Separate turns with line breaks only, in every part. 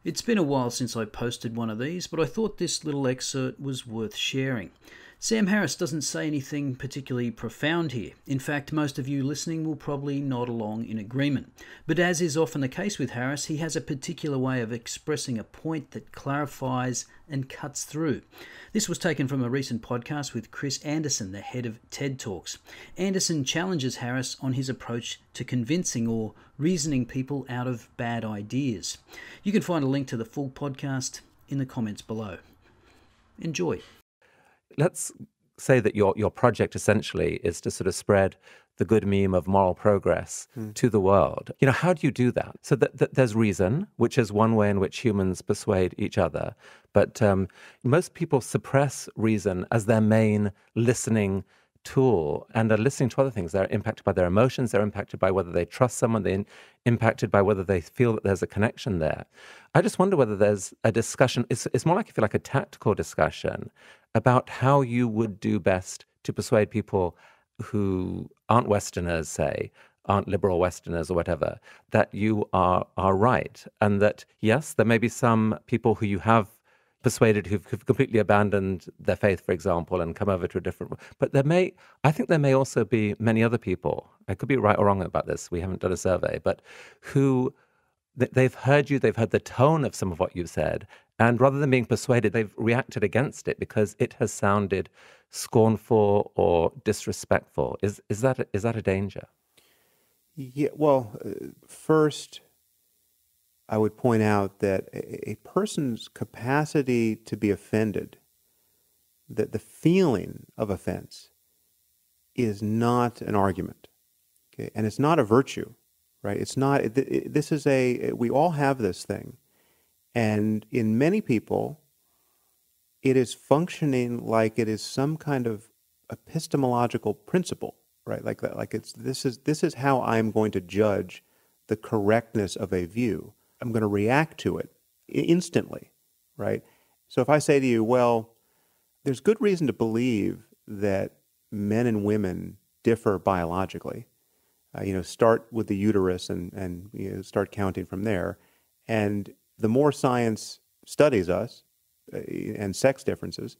It's been a while since I posted one of these, but I thought this little excerpt was worth sharing. Sam Harris doesn't say anything particularly profound here. In fact, most of you listening will probably nod along in agreement. But as is often the case with Harris, he has a particular way of expressing a point that clarifies and cuts through. This was taken from a recent podcast with Chris Anderson, the head of TED Talks. Anderson challenges Harris on his approach to convincing or reasoning people out of bad ideas. You can find a link to the full podcast in the comments below. Enjoy.
Let's say that your project essentially is to sort of spread the good meme of moral progress to the world. You know, how do you do that? So that there's reason, which is one way in which humans persuade each other. But most people suppress reason as their main listening tool and are listening to other things. They're impacted by their emotions. They're impacted by whether they trust someone. They're impacted by whether they feel that there's a connection there. I just wonder whether there's a discussion. It's more like, I feel like, a tactical discussion about how you would do best to persuade people who aren't Westerners, say, aren't liberal Westerners or whatever, that you are right. And that, yes, there may be some people who you have persuaded who've completely abandoned their faith, for example, and come over to a different. But I think there may also be many other people. I could be right or wrong about this. We haven't done a survey, but who they've heard you, they've heard the tone of some of what you've said, and rather than being persuaded, they've reacted against it because it has sounded scornful or disrespectful. Is that a danger?
Yeah. Well, first, I would point out that a person's capacity to be offended, that the feeling of offense, is not an argument, okay? And it's not a virtue, right? It's not. We all have this thing, and in many people, it is functioning like it is some kind of epistemological principle, right? This is how I'm going to judge the correctness of a view. I'm going to react to it instantly, right? So if I say to you, well, there's good reason to believe that men and women differ biologically. Start with the uterus and start counting from there. And the more science studies us and sex differences,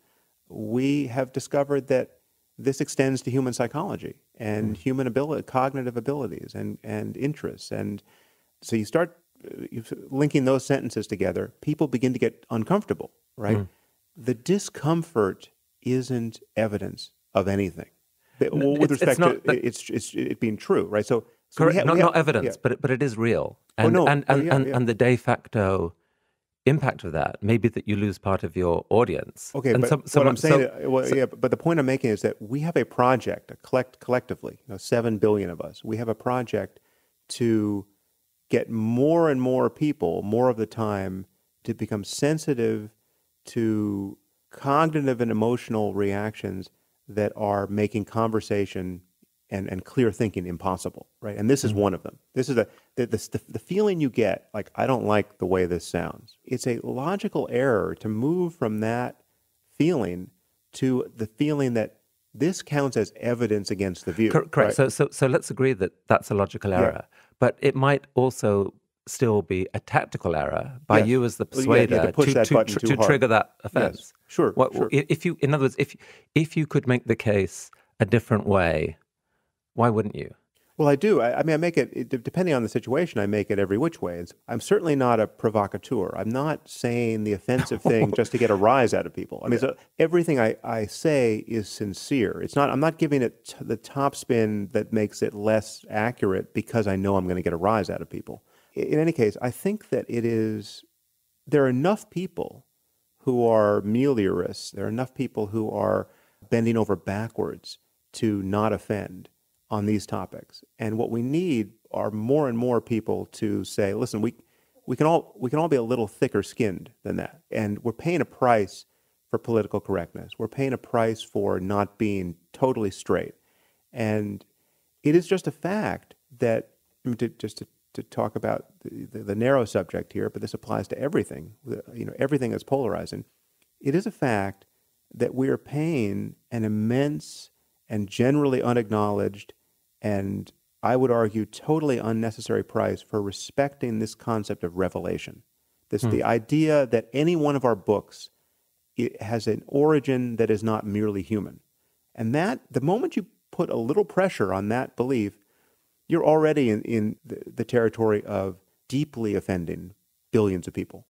we have discovered that this extends to human psychology and human ability, cognitive abilities and interests. And so you start linking those sentences together, people begin to get uncomfortable, right? The discomfort isn't evidence of anything. With respect to it being true, right? So
correct, not evidence, yeah. but it is real. And the de facto impact of that may be that you lose part of your audience.
Okay, but the point I'm making is that we have a project, collectively, 7 billion of us. We have a project to get more and more people, more of the time, to become sensitive to cognitive and emotional reactions that are making conversation and clear thinking impossible, right? And this is one of them. This is the feeling you get, like, I don't like the way this sounds. It's a logical error to move from that feeling to the feeling that this counts as evidence against the view.
Correct. Right? So let's agree that that's a logical error. Yeah. But it might also still be a tactical error by you as the persuader to trigger that offense.
Yes. Sure. Sure.
In other words, if you could make the case a different way, why wouldn't you?
Well, I do. I make it, depending on the situation, I make it every which way. I'm certainly not a provocateur. I'm not saying the offensive thing just to get a rise out of people. I mean, so everything I say is sincere. I'm not giving it the top spin that makes it less accurate because I know I'm going to get a rise out of people. In any case, I think that there are enough people who are meliorists. There are enough people who are bending over backwards to not offend on these topics. And what we need are more and more people to say, listen, we can all be a little thicker skinned than that. And we're paying a price for political correctness. We're paying a price for not being totally straight. And it is just a fact that, to talk about the narrow subject here, but this applies to everything, everything that's polarizing. It is a fact that we are paying an immense and generally unacknowledged, and I would argue totally unnecessary price for respecting this concept of revelation. This the idea that any one of our books it has an origin that is not merely human. And that, the moment you put a little pressure on that belief, you're already in the territory of deeply offending billions of people.